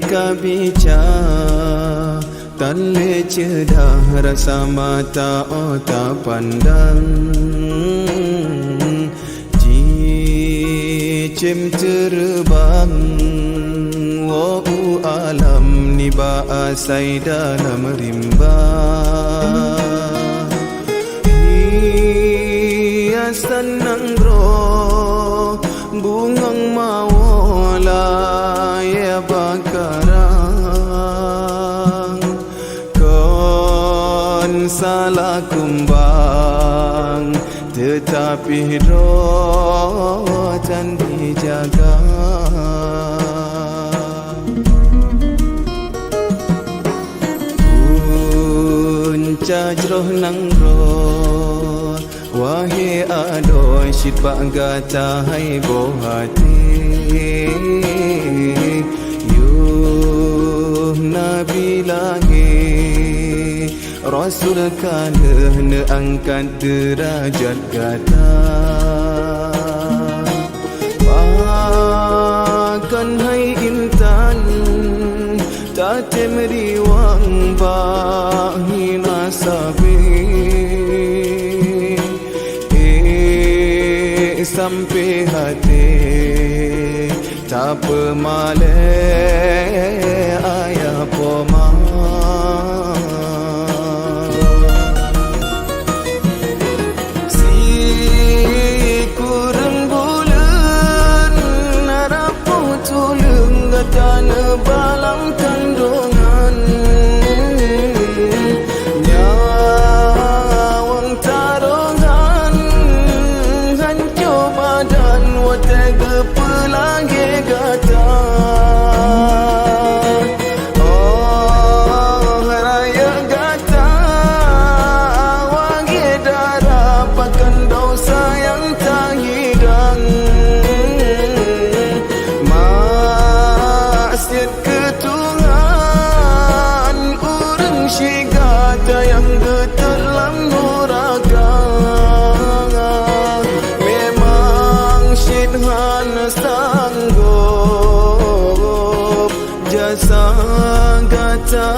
kabica tale cedah rasa mata otak pandang jicim terbang wa'u alam ni ba'asai dalam rimba hiasan nanggro bungang mawala ya bakarang kon salah kumbang tetapi rotan dijaga punca jroh nangro wahai adoy syit bagata hai bohati yuh nabi lagi rasul kana ne angkat derajat gata bahkan hai intan tak temriwang bahina sabi sampai hati tak pemale ayah poma si kurang bulan harap tulung gatana balang kandungan nyawang tarongan dan watega pelagi gata oh raya gata wangi darah pakan dosa yang tak hidang maksiat ketuhan urang syigata yang getelam nuraka Syidhan sanggup jasa gata